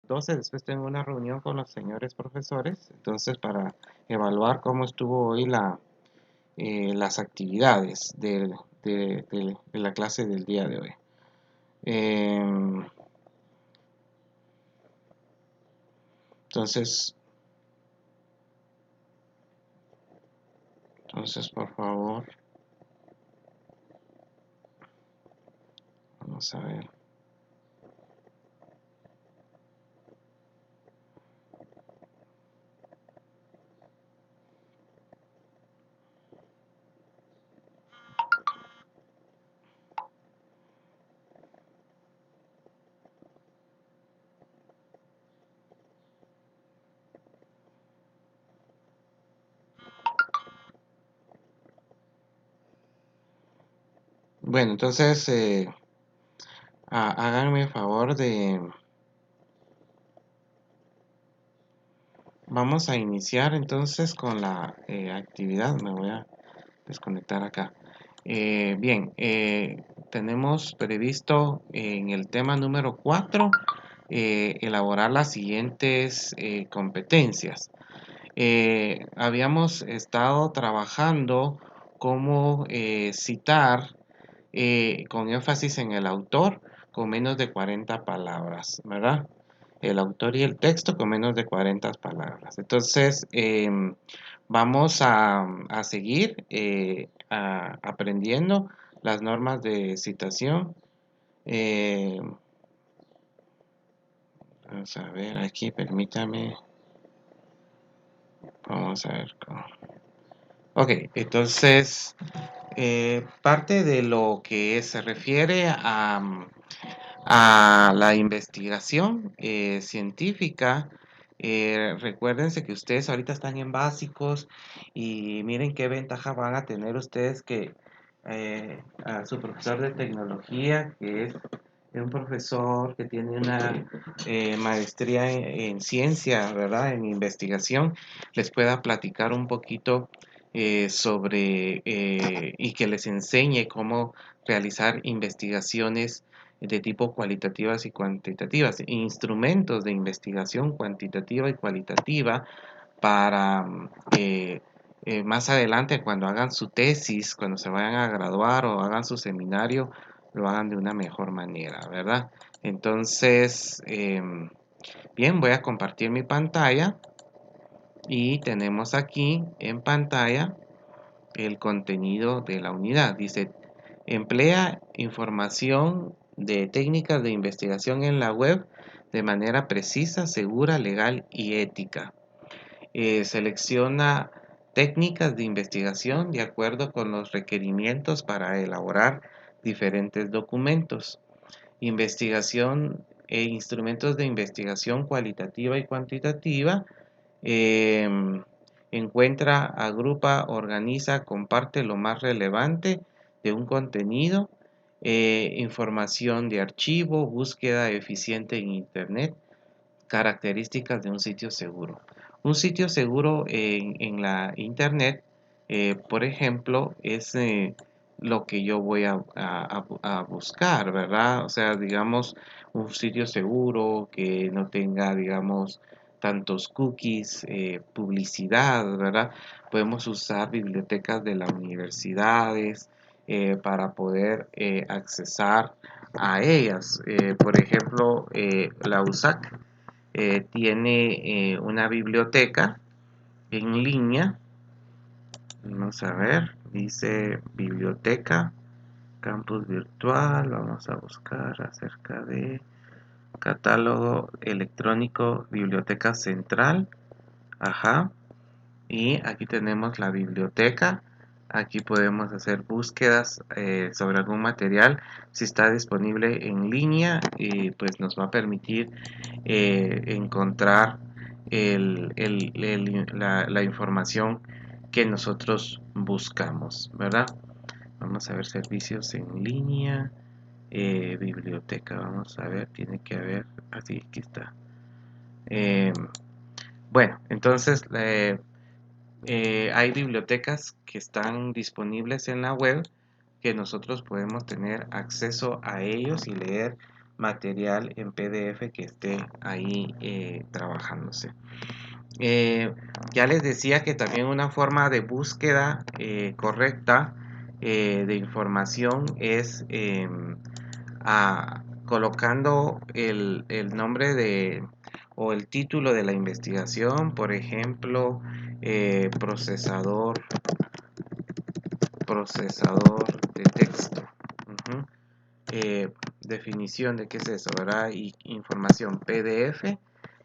12 después tengo una reunión con los señores profesores, entonces para evaluar cómo estuvo hoy las actividades de la clase del día de hoy. Em, entonces, por favor, vamos a ver. Bueno, entonces, háganme favor de... Vamos a iniciar entonces con la actividad. Me voy a desconectar acá. Bien, tenemos previsto en el tema número 4 elaborar las siguientes competencias. Habíamos estado trabajando cómo citar con énfasis en el autor con menos de 40 palabras, ¿verdad? El autor y el texto con menos de 40 palabras. Entonces, vamos a seguir aprendiendo las normas de citación. Eh, Vamos a ver aquí, permítame. Vamos a ver. Ok, entonces, parte de lo que se refiere a la investigación científica. Recuérdense que ustedes ahorita están en básicos y miren qué ventaja van a tener ustedes que a su profesor de tecnología, que es un profesor que tiene una maestría en ciencia, ¿verdad? En investigación, les pueda platicar un poquito sobre y que les enseñe cómo realizar investigaciones de tipo cualitativas y cuantitativas, instrumentos de investigación cuantitativa y cualitativa para más adelante cuando hagan su tesis, cuando se vayan a graduar o hagan su seminario, lo hagan de una mejor manera, ¿verdad? Entonces, bien, voy a compartir mi pantalla y tenemos aquí en pantalla el contenido de la unidad. Dice, emplea información de técnicas de investigación en la web de manera precisa, segura, legal y ética. Selecciona técnicas de investigación de acuerdo con los requerimientos para elaborar diferentes documentos. Investigación e instrumentos de investigación cualitativa y cuantitativa. Encuentra, agrupa, organiza, comparte lo más relevante de un contenido, información de archivo, búsqueda eficiente en Internet, características de un sitio seguro. Un sitio seguro en la Internet, por ejemplo, es lo que yo voy a buscar, ¿verdad? O sea, digamos, un sitio seguro que no tenga, digamos, tantos cookies, publicidad, ¿verdad? Podemos usar bibliotecas de las universidades para poder accesar a ellas. Por ejemplo, la USAC tiene una biblioteca en línea. Vamos a ver, dice biblioteca, campus virtual. Vamos a buscar acerca de catálogo electrónico, biblioteca central. Ajá. Y aquí tenemos la biblioteca. Aquí podemos hacer búsquedas sobre algún material. Si está disponible en línea, pues nos va a permitir encontrar la información que nosotros buscamos, ¿verdad? Vamos a ver servicios en línea, biblioteca, vamos a ver, tiene que haber, así, aquí está. Eh, bueno, entonces hay bibliotecas que están disponibles en la web que nosotros podemos tener acceso a ellos y leer material en PDF que esté ahí trabajándose. Ya les decía que también una forma de búsqueda correcta de información es colocando el nombre o el título de la investigación, por ejemplo, procesador de texto. Ujú. Definición de qué es eso, ¿verdad? Y información PDF,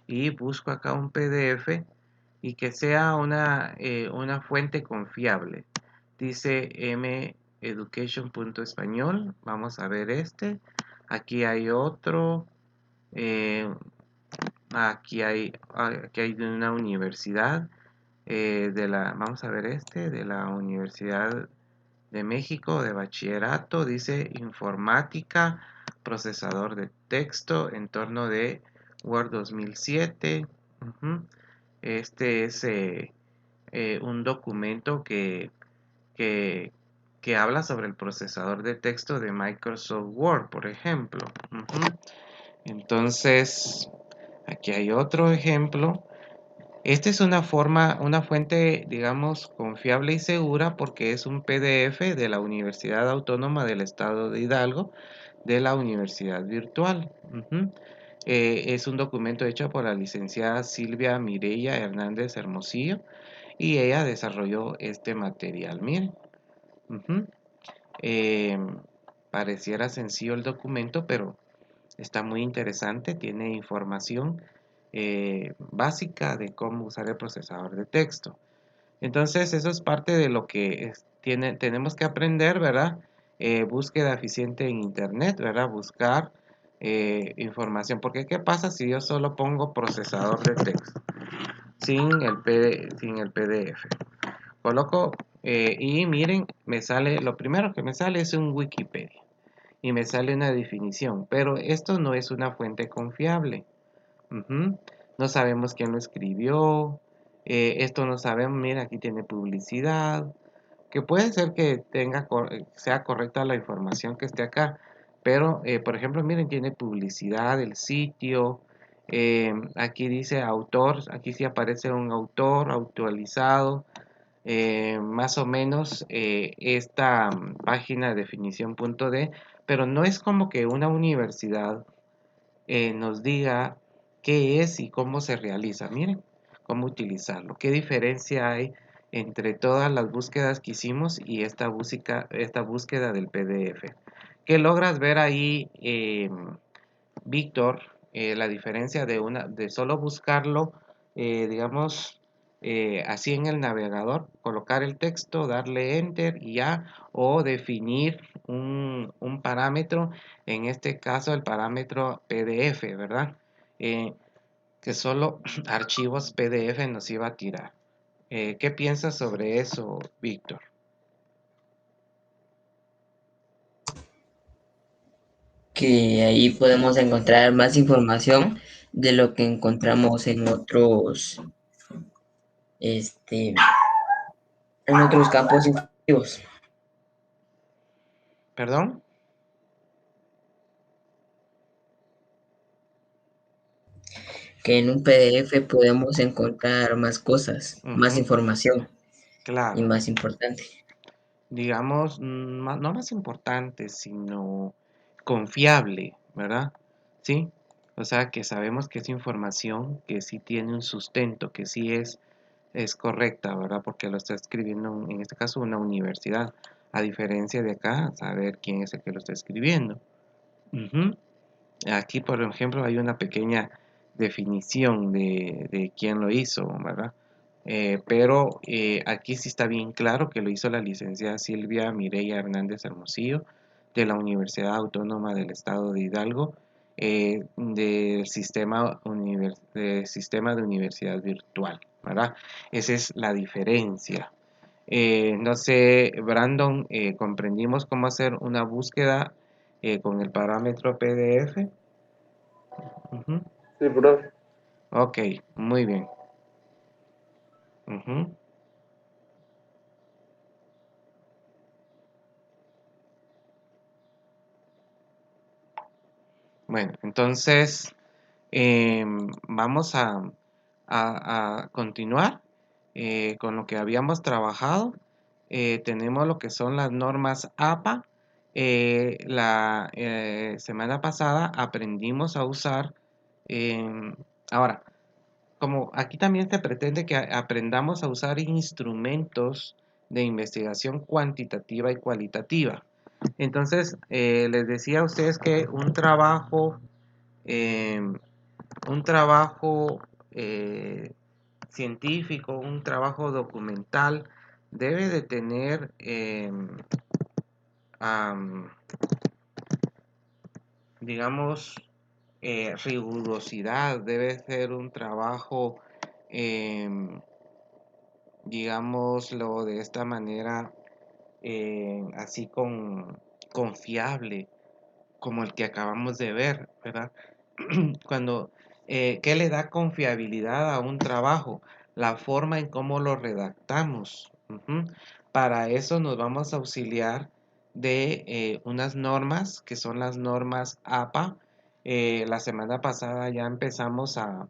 y busco acá un PDF y que sea una fuente confiable. Dice meducation.español. Vamos a ver este. Aquí hay otro. eh, aquí hay de una universidad. Vamos a ver este, de la Universidad de México, de bachillerato. Dice informática, procesador de texto, entorno de Word 2007. Ujú. Este es un documento que, que habla sobre el procesador de texto de Microsoft Word, por ejemplo. Ujú. Entonces, aquí hay otro ejemplo. Esta es una fuente, digamos, confiable y segura porque es un PDF de la Universidad Autónoma del Estado de Hidalgo, de la Universidad Virtual. Ujú. Es un documento hecho por la licenciada Silvia Mireya Hernández Hermosillo y ella desarrolló este material. Miren, ujú. Eh, pareciera sencillo el documento, pero está muy interesante, tiene información básica de cómo usar el procesador de texto. Entonces, eso es parte de lo que tenemos que aprender, ¿verdad? Búsqueda eficiente en Internet, ¿verdad? Buscar información. Porque, ¿qué pasa si yo solo pongo procesador de texto sin el PDF? Coloco y miren, lo primero que me sale es un Wikipedia y me sale una definición, pero esto no es una fuente confiable. Ujú. No sabemos quién lo escribió, esto no sabemos, mira, aquí tiene publicidad, que puede ser que sea correcta la información que esté acá, pero por ejemplo, miren, tiene publicidad del sitio, aquí dice autor, aquí sí aparece un autor actualizado, más o menos esta página de definición.d, pero no es como que una universidad nos diga qué es y cómo se realiza. Miren cómo utilizarlo. ¿Qué diferencia hay entre todas las búsquedas que hicimos y esta búsqueda del PDF? ¿Qué logras ver ahí, Víctor? La diferencia de solo buscarlo, digamos, así en el navegador, colocar el texto, darle enter y ya, o definir un parámetro, en este caso el parámetro PDF, ¿verdad? Eh, que solo archivos PDF nos iba a tirar. ¿Qué piensas sobre eso, Víctor? Que ahí podemos encontrar más información de lo que encontramos este, en otros campos informativos. ¿Perdón? Que en un PDF podemos encontrar más cosas, más Ujú, información y claro. más importante. Digamos, no más importante, sino confiable, ¿verdad? Sí, o sea, que sabemos que es información que sí tiene un sustento, que sí es correcta, ¿verdad? Porque lo está escribiendo, en este caso, una universidad, a diferencia de acá, saber quién es el que lo está escribiendo. Ujú. Aquí, por ejemplo, hay una pequeña definición de quién lo hizo, ¿verdad? Pero aquí sí está bien claro que lo hizo la licenciada Silvia Mireya Hernández Hermosillo de la Universidad Autónoma del Estado de Hidalgo, del sistema de universidad virtual, ¿verdad? Esa es la diferencia. No sé, Brandon, comprendimos cómo hacer una búsqueda con el parámetro PDF. Ujú. Sí, profe. Ok, muy bien. Ujú. Bueno, entonces vamos a continuar con lo que habíamos trabajado. Tenemos lo que son las normas APA. La semana pasada aprendimos a usar, ahora, como aquí también se pretende que aprendamos a usar instrumentos de investigación cuantitativa y cualitativa. Entonces, les decía a ustedes que eh, un trabajo científico, un trabajo documental, debe de tener, am, digamos, rigurosidad, debe ser un trabajo, em, digámoslo de esta manera, así confiable, como el que acabamos de ver, ¿verdad? Cuando, ¿qué le da confiabilidad a un trabajo? La forma en cómo lo redactamos. Ujú. Para eso nos vamos a auxiliar de unas normas que son las normas APA. La semana pasada ya empezamos a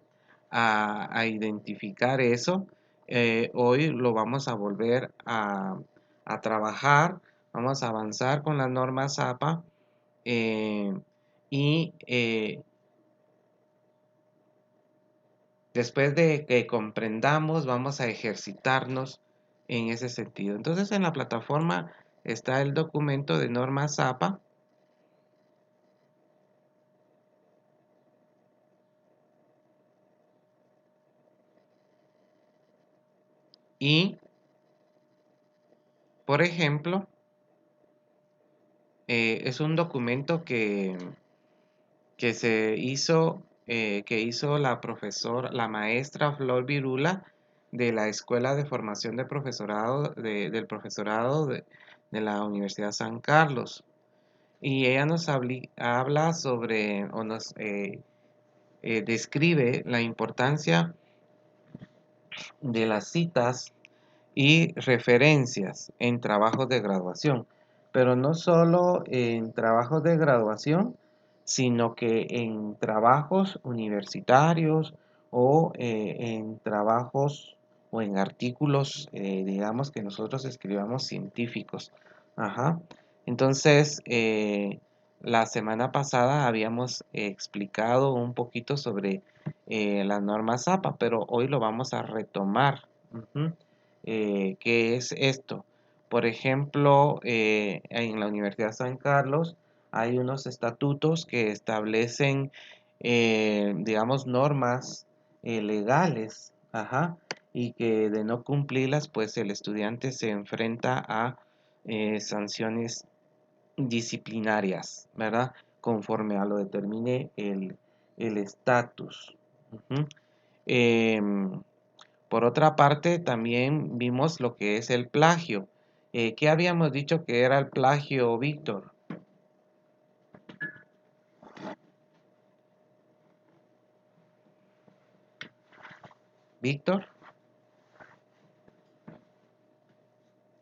identificar eso. Hoy lo vamos a volver a trabajar. Vamos a avanzar con las normas APA. eh, y después de que comprendamos, vamos a ejercitarnos en ese sentido. Entonces, en la plataforma está el documento de normas APA. Y, por ejemplo, es un documento que se hizo, que hizo la maestra Flor Virula de la Escuela de Formación de Profesorado, del Profesorado de la Universidad San Carlos. Y ella nos habla sobre, o nos describe la importancia de las citas y referencias en trabajos de graduación, pero no solo en trabajos de graduación, sino que en trabajos universitarios o en trabajos o en artículos, digamos, que nosotros escribamos científicos. Ajá. Entonces, la semana pasada habíamos explicado un poquito sobre las normas APA, pero hoy lo vamos a retomar. Ujú. ¿Qué es esto? Por ejemplo, en la Universidad San Carlos hay unos estatutos que establecen, digamos, normas legales, ajá, y que de no cumplirlas, pues el estudiante se enfrenta a sanciones disciplinarias, ¿verdad? Conforme a lo determine el estatus. Ujú. Em, por otra parte, también vimos lo que es el plagio. ¿Qué habíamos dicho que era el plagio, Víctor? ¿Víctor?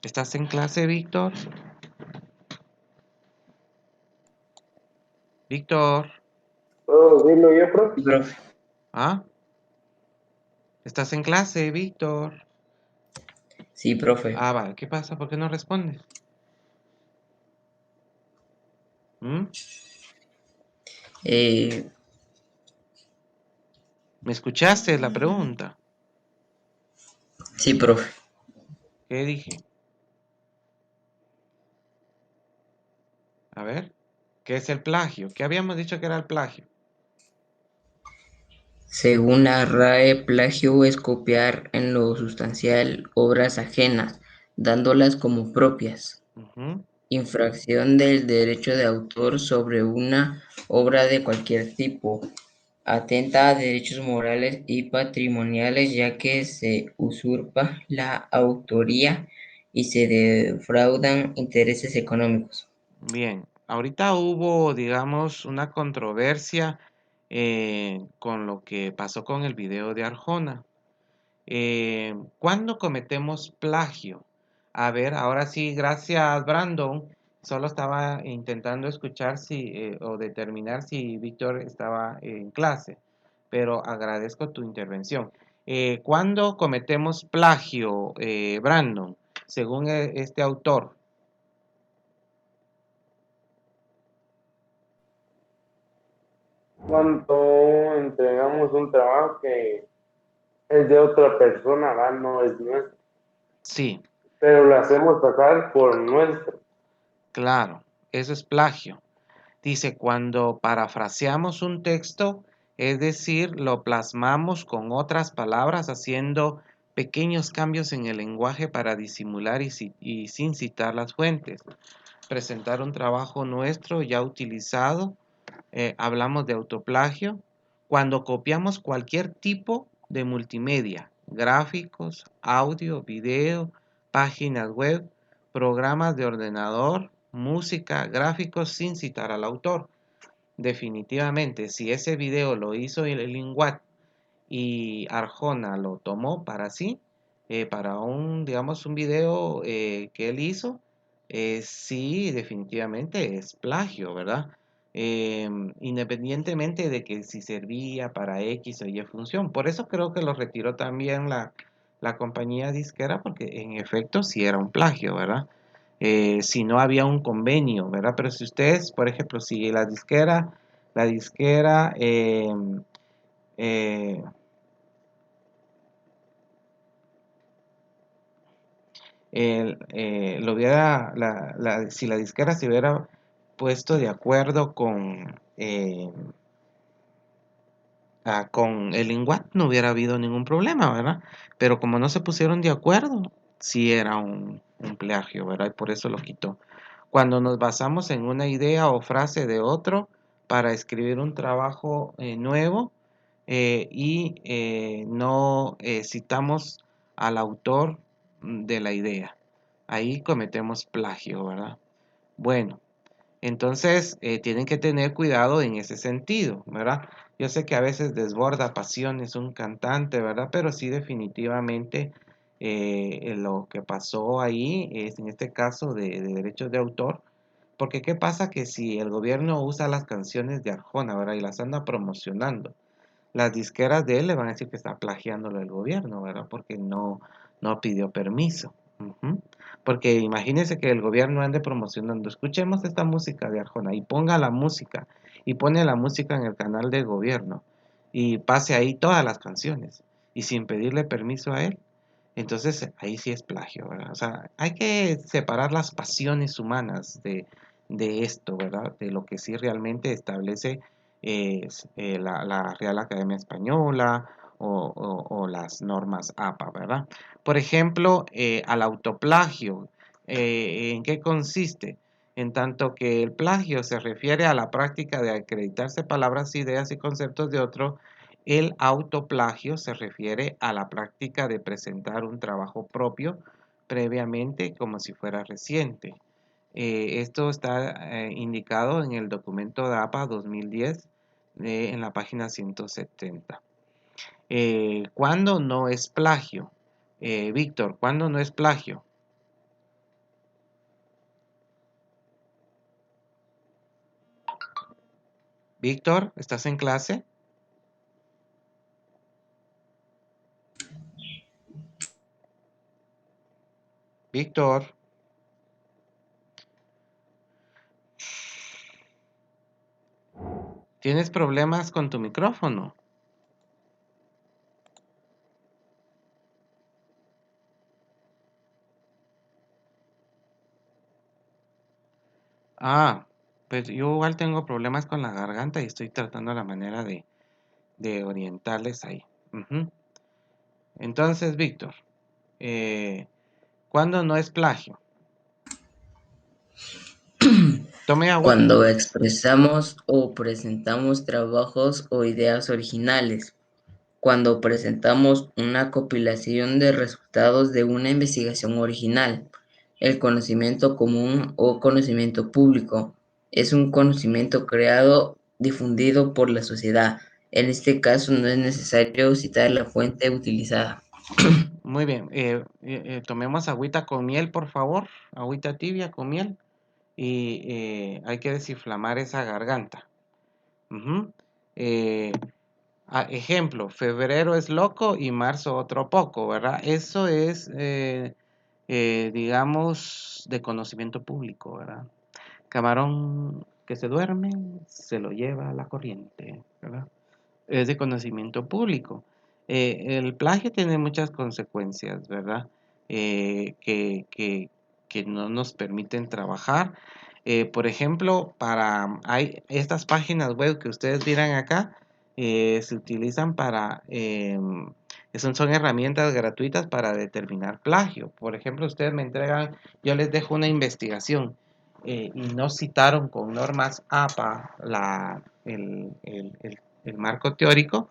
¿Estás en clase, Víctor? Víctor, ¿Puedo decirlo yo, profe? Sí, profe. ¿ah? ¿Estás en clase, Víctor? Sí, profe. Ah, vale, ¿qué pasa? ¿Por qué no respondes? ¿Mm? Eh, ¿Me escuchaste la pregunta? sí, profe. ¿Qué dije? A ver, ¿qué es el plagio? ¿Qué habíamos dicho que era el plagio? Según la RAE, plagio es copiar en lo sustancial obras ajenas, dándolas como propias. Ujú. Infracción del derecho de autor sobre una obra de cualquier tipo. Atenta a derechos morales y patrimoniales ya que se usurpa la autoría y se defraudan intereses económicos. Bien, ahorita hubo, digamos, una controversia con lo que pasó con el video de Arjona. ¿Cuándo cometemos plagio? A ver, ahora sí, gracias, Brandon. Solo estaba intentando escuchar si o determinar si Víctor estaba en clase, pero agradezco tu intervención. ¿Cuándo cometemos plagio, Brandon, según este autor? Cuando entregamos un trabajo que es de otra persona, ¿verdad? No es nuestro, Sí, pero lo hacemos pasar por nuestro. claro, eso es plagio. Dice, cuando parafraseamos un texto, es decir, lo plasmamos con otras palabras haciendo pequeños cambios en el lenguaje para disimular y sin citar las fuentes. Presentar un trabajo nuestro ya utilizado, hablamos de autoplagio. Cuando copiamos cualquier tipo de multimedia, gráficos, audio, video, páginas web, programas de ordenador, música, gráficos sin citar al autor. Definitivamente, si ese video lo hizo el Linguat y Arjona lo tomó para sí, para digamos, un video que él hizo, sí, definitivamente es plagio, ¿verdad? Independientemente de que si servía para X o Y función. Por eso creo que lo retiró también la compañía disquera, porque en efecto sí era un plagio, ¿verdad? Si no había un convenio, ¿verdad? Pero si ustedes, por ejemplo, si la disquera eh, si la disquera se hubiera puesto de acuerdo con el Linguat, no hubiera habido ningún problema, ¿verdad? Pero como no se pusieron de acuerdo, sí era un plagio, ¿verdad? Y por eso lo quitó. Cuando nos basamos en una idea o frase de otro para escribir un trabajo nuevo y no citamos al autor de la idea. Ahí cometemos plagio, ¿verdad? Bueno, entonces tienen que tener cuidado en ese sentido, ¿verdad? Yo sé que a veces desborda pasiones un cantante, ¿verdad? Pero sí definitivamente lo que pasó ahí es en este caso de derechos de autor, porque ¿qué pasa? Que si el gobierno usa las canciones de Arjona, ¿verdad? Y las anda promocionando, las disqueras de él le van a decir que está plagiándolo el gobierno, ¿verdad? Porque no pidió permiso. Ujú. Porque imagínense que el gobierno ande promocionando, escuchemos esta música de Arjona y ponga la música y pone la música en el canal del gobierno y pase ahí todas las canciones y sin pedirle permiso a él. Entonces ahí sí es plagio, ¿verdad? O sea, hay que separar las pasiones humanas de esto, ¿verdad? De lo que sí realmente establece la Real Academia Española o las normas APA, ¿verdad? Por ejemplo, al autoplagio, ¿en qué consiste? En tanto que el plagio se refiere a la práctica de acreditarse palabras, ideas y conceptos de otro, el autoplagio se refiere a la práctica de presentar un trabajo propio previamente como si fuera reciente. Esto está indicado en el documento de APA 2010 en la página 170. ¿Cuándo no es plagio? Víctor, ¿cuándo no es plagio? Víctor, ¿estás en clase? Víctor, ¿tienes problemas con tu micrófono? Ah, pues yo igual tengo problemas con la garganta y estoy tratando la manera de orientarles ahí. Ujú. Entonces, Víctor, ¿cuándo no es plagio? Tome agua. Cuando expresamos o presentamos trabajos o ideas originales, cuando presentamos una compilación de resultados de una investigación original. El conocimiento común o conocimiento público es un conocimiento creado, difundido por la sociedad. En este caso no es necesario citar la fuente utilizada. Muy bien. Tomemos agüita con miel, por favor. Agüita tibia con miel. y hay que desinflamar esa garganta. Ejemplo, febrero es loco y marzo otro poco, ¿verdad? Eso es, digamos, de conocimiento público, ¿verdad? Camarón que se duerme, se lo lleva la corriente, ¿verdad? Es de conocimiento público. El plagio tiene muchas consecuencias, ¿verdad? Que no nos permiten trabajar. Por ejemplo, hay estas páginas web que ustedes miran acá, se utilizan son herramientas gratuitas para determinar plagio. Por ejemplo, ustedes me entregan, yo les dejo una investigación y no citaron con normas APA el marco teórico.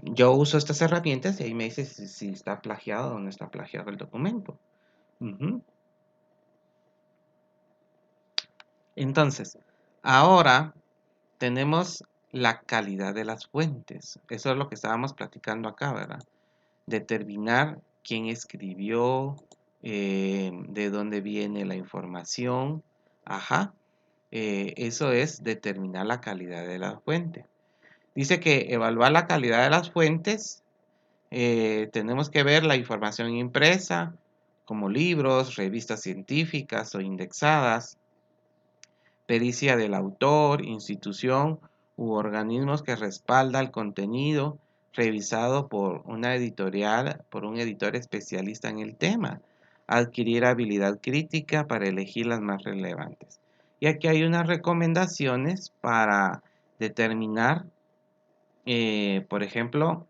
Yo uso estas herramientas y ahí me dice si está plagiado o no está plagiado el documento. Entonces, ahora tenemos la calidad de las fuentes. Eso es lo que estábamos platicando acá, ¿verdad? Determinar quién escribió, de dónde viene la información. Eso es determinar la calidad de la fuente. Dice que evaluar la calidad de las fuentes, tenemos que ver la información impresa, como libros, revistas científicas o indexadas, pericia del autor, institución u organismos que respalda el contenido, revisado por un editor especialista en el tema, adquirir habilidad crítica para elegir las más relevantes. Y aquí hay unas recomendaciones para determinar, por ejemplo,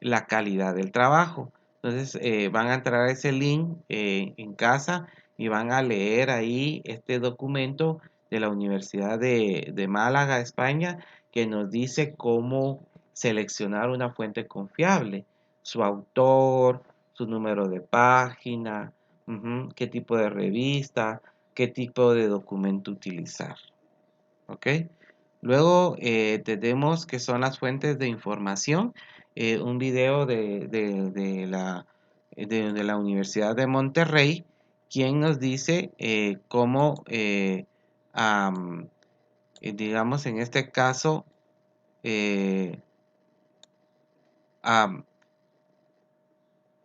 la calidad del trabajo. Entonces van a entrar a ese link en casa y van a leer ahí este documento de la Universidad de Málaga, España, que nos dice cómo seleccionar una fuente confiable, su autor, su número de página, qué tipo de revista, qué tipo de documento utilizar. ¿Ok? Luego tenemos que son las fuentes de información. Un video de la Universidad de Monterrey, quien nos dice cómo, digamos en este caso,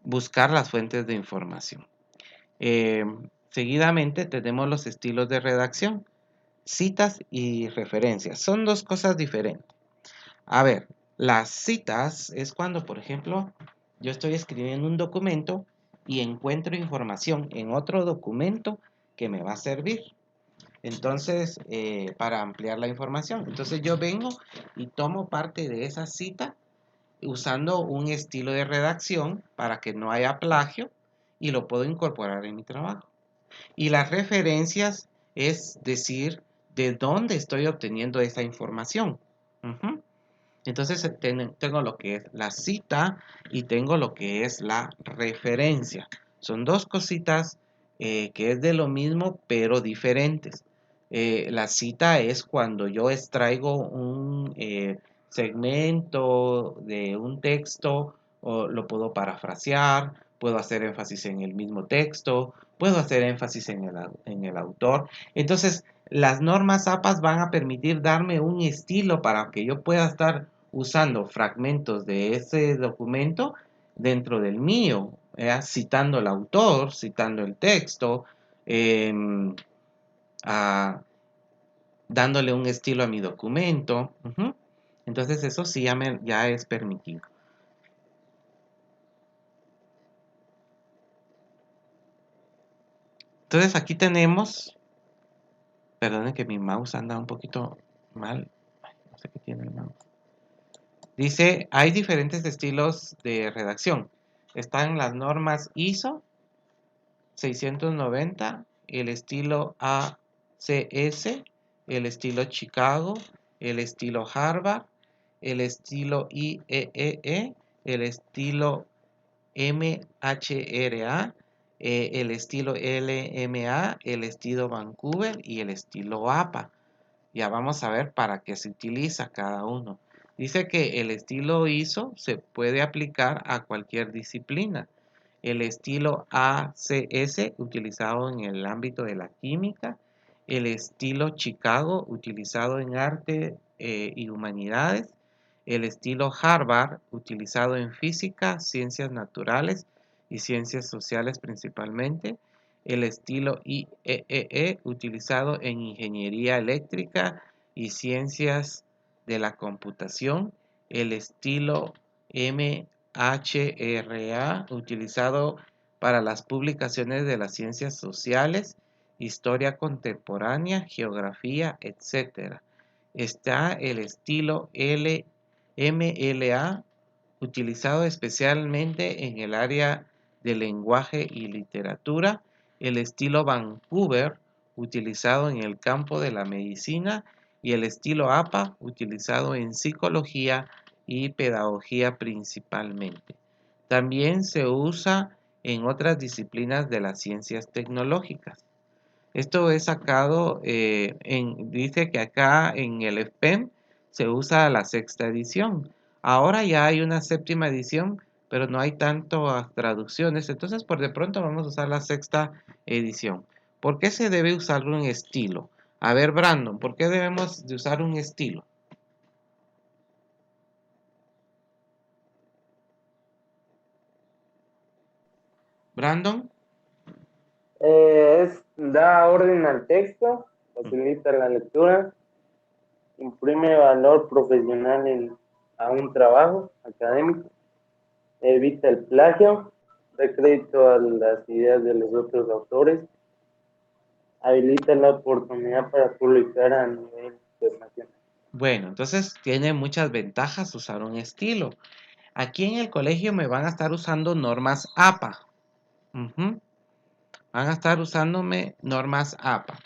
buscar las fuentes de información. Seguidamente tenemos los estilos de redacción. Citas y referencias. Son dos cosas diferentes. A ver, las citas es cuando, por ejemplo, yo estoy escribiendo un documento y encuentro información en otro documento que me va a servir. Entonces, para ampliar la información. Entonces yo vengo y tomo parte de esa cita usando un estilo de redacción para que no haya plagio y lo puedo incorporar en mi trabajo. Y las referencias es decir, de dónde estoy obteniendo esa información. Entonces tengo lo que es la cita y tengo lo que es la referencia. Son dos cositas que es de lo mismo pero diferentes. La cita es cuando yo extraigo un segmento de un texto o lo puedo parafrasear, puedo hacer énfasis en el mismo texto, puedo hacer énfasis en el autor. Entonces, las normas APAS van a permitir darme un estilo para que yo pueda estar usando fragmentos de ese documento dentro del mío, citando al autor, citando el texto, dándole un estilo a mi documento. Entonces eso sí ya es permitido. Entonces aquí tenemos, perdonen que mi mouse anda un poquito mal, no sé qué tiene el mouse. Dice, hay diferentes estilos de redacción. Están las normas ISO 690, el estilo ACS, el estilo Chicago, el estilo Harvard, el estilo IEEE, el estilo MHRA, el estilo LMA, el estilo Vancouver y el estilo APA. Ya vamos a ver para qué se utiliza cada uno. Dice que el estilo ISO se puede aplicar a cualquier disciplina. el estilo ACS, utilizado en el ámbito de la química, el estilo Chicago, utilizado en arte y humanidades, el estilo Harvard, utilizado en física, ciencias naturales y ciencias sociales principalmente, el estilo IEEE, utilizado en ingeniería eléctrica y ciencias de la computación, el estilo MHRA, utilizado para las publicaciones de las ciencias sociales, historia contemporánea, geografía, etc. Está el estilo MLA, utilizado especialmente en el área de lenguaje y literatura, el estilo Vancouver, utilizado en el campo de la medicina, y el estilo APA, utilizado en psicología y pedagogía principalmente. También se usa en otras disciplinas de las ciencias tecnológicas. Esto es sacado, dice que acá en el FPEM se usa la 6ª edición. Ahora ya hay una 7ª edición, pero no hay tantas traducciones. Entonces, por de pronto vamos a usar la 6ª edición. ¿Por qué se debe usar un estilo? A ver, Brandon, ¿por qué debemos de usar un estilo? Brandon. Da orden al texto, facilita la lectura, imprime valor profesional a un trabajo académico, evita el plagio, da crédito a las ideas de los otros autores, habilita la oportunidad para publicar a nivel internacional. Bueno, entonces tiene muchas ventajas usar un estilo. Aquí en el colegio me van a estar usando normas APA. Van a estar usándome normas APA.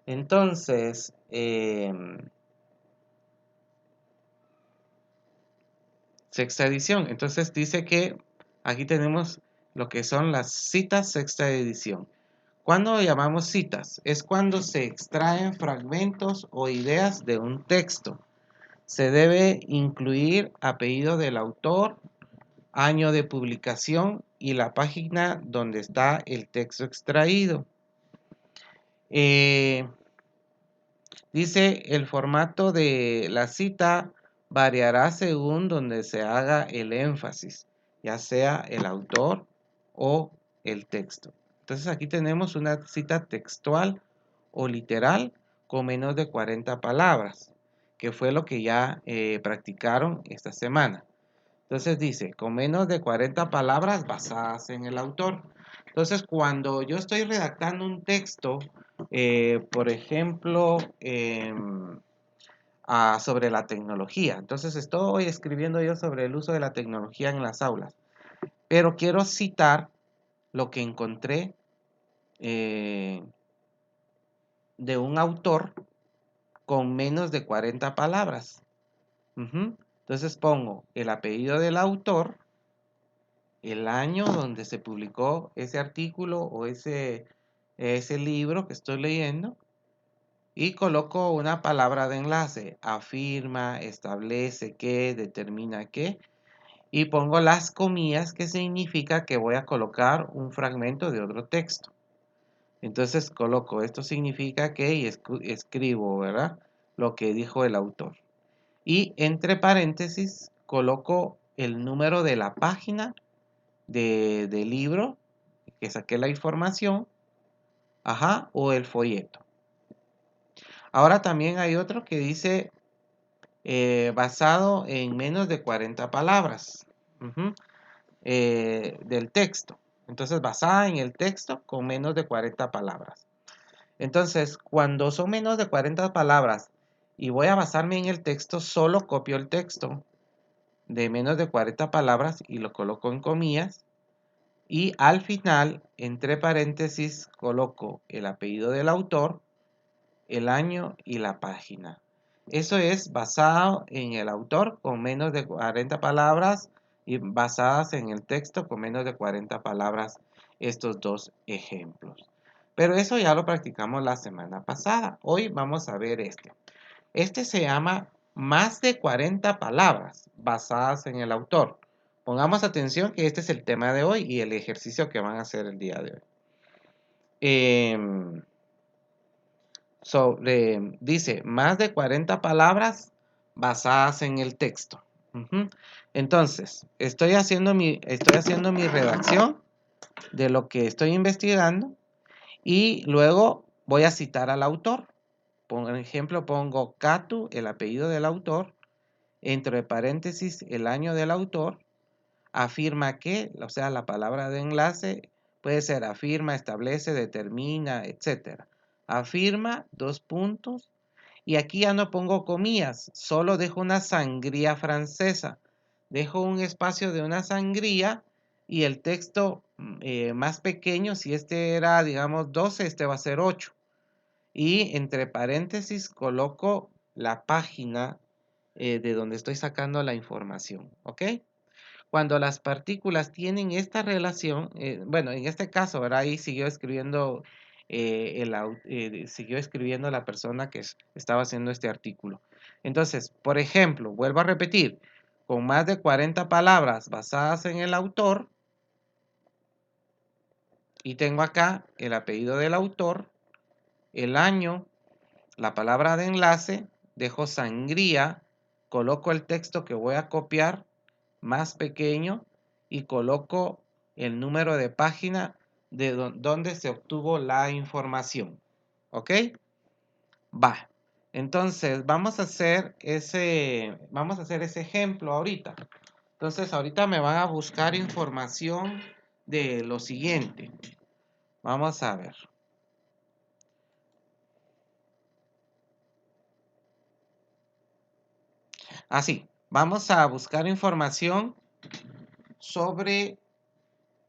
Entonces, sexta edición. Entonces dice que aquí tenemos lo que son las citas sexta edición. ¿Cuándo llamamos citas? Es cuando se extraen fragmentos o ideas de un texto. Se debe incluir apellido del autor, año de publicación y la página donde está el texto extraído. Dice el formato de la cita variará según donde se haga el énfasis, ya sea el autor o el texto. Entonces aquí tenemos una cita textual o literal con menos de 40 palabras, que fue lo que ya practicaron esta semana. Entonces dice, con menos de 40 palabras basadas en el autor. Entonces, cuando yo estoy redactando un texto, por ejemplo, sobre la tecnología. Entonces, estoy escribiendo yo sobre el uso de la tecnología en las aulas. Pero quiero citar lo que encontré de un autor con menos de 40 palabras. Entonces pongo el apellido del autor, el año donde se publicó ese artículo o ese libro que estoy leyendo y coloco una palabra de enlace, afirma, establece que, determina que, y pongo las comillas que significa que voy a colocar un fragmento de otro texto. Entonces coloco, esto significa que, y escribo, ¿verdad? Lo que dijo el autor. Y entre paréntesis coloco el número de la página del libro que saqué la información, o el folleto. Ahora también hay otro que dice basado en menos de 40 palabras del texto. Entonces, basada en el texto con menos de 40 palabras. Entonces, cuando son menos de 40 palabras y voy a basarme en el texto, solo copio el texto de menos de 40 palabras y lo coloco en comillas. Y al final, entre paréntesis, coloco el apellido del autor, el año y la página. Eso es basado en el autor con menos de 40 palabras y basadas en el texto con menos de 40 palabras, estos dos ejemplos. Pero eso ya lo practicamos la semana pasada. Hoy vamos a ver este. Este se llama más de 40 palabras basadas en el autor. Pongamos atención que este es el tema de hoy y el ejercicio que van a hacer el día de hoy. Dice, más de 40 palabras basadas en el texto. Entonces, estoy haciendo mi redacción de lo que estoy investigando y luego voy a citar al autor. Por ejemplo, pongo Catu, el apellido del autor, entre paréntesis el año del autor, afirma que, o sea, la palabra de enlace puede ser afirma, establece, determina, etc. Afirma, 2 puntos, y aquí ya no pongo comillas, solo dejo una sangría francesa. Dejo un espacio de una sangría y el texto más pequeño, si este era, digamos, 12, este va a ser 8. Y entre paréntesis coloco la página de donde estoy sacando la información, ¿ok? Cuando las partículas tienen esta relación, bueno, en este caso, ¿verdad? Ahí siguió escribiendo, siguió escribiendo la persona que estaba haciendo este artículo. Entonces, por ejemplo, vuelvo a repetir, con más de 40 palabras basadas en el autor, y tengo acá el apellido del autor, el año, la palabra de enlace, dejo sangría, coloco el texto que voy a copiar más pequeño y coloco el número de página de donde se obtuvo la información. ¿Ok? Va. Entonces, vamos a hacer ese ejemplo ahorita. Entonces, ahorita me van a buscar información de lo siguiente. Vamos a ver. Así, vamos a buscar información sobre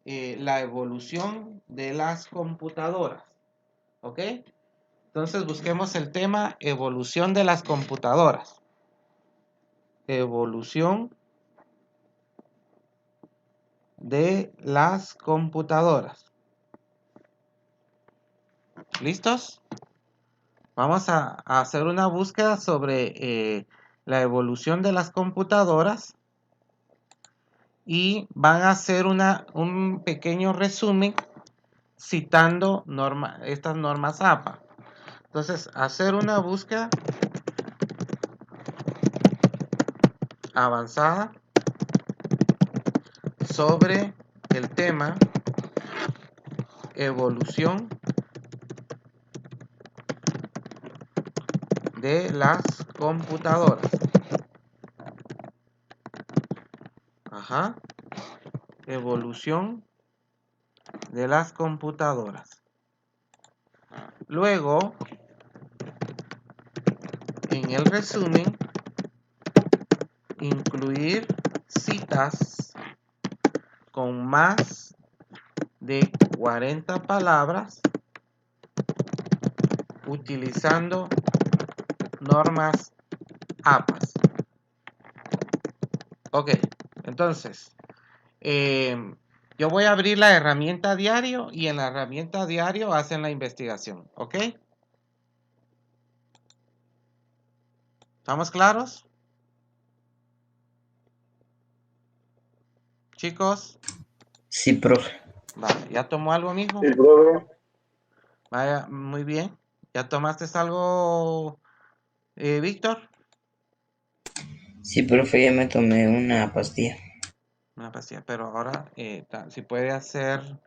la evolución de las computadoras. ¿Ok? Entonces busquemos el tema evolución de las computadoras. Evolución de las computadoras. ¿Listos? Vamos a hacer una búsqueda sobre la evolución de las computadoras y van a hacer un pequeño resumen citando estas normas APA. Entonces, hacer una búsqueda avanzada sobre el tema evolución de las computadoras. Ajá. Evolución de las computadoras. Luego, en el resumen, incluir citas con más de 40 palabras utilizando normas APAS. Ok, entonces, yo voy a abrir la herramienta diario y en la herramienta diario hacen la investigación, ¿ok? ¿Estamos claros? Chicos. Sí, profe. Vale, ¿ya tomó algo, mijo? Sí, profe. Vaya, muy bien. ¿Ya tomaste algo, Víctor? Sí, profe, ya me tomé una pastilla. Una pastilla, pero ahora si puede hacer,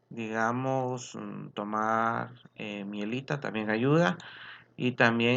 digamos, tomar mielita también ayuda y también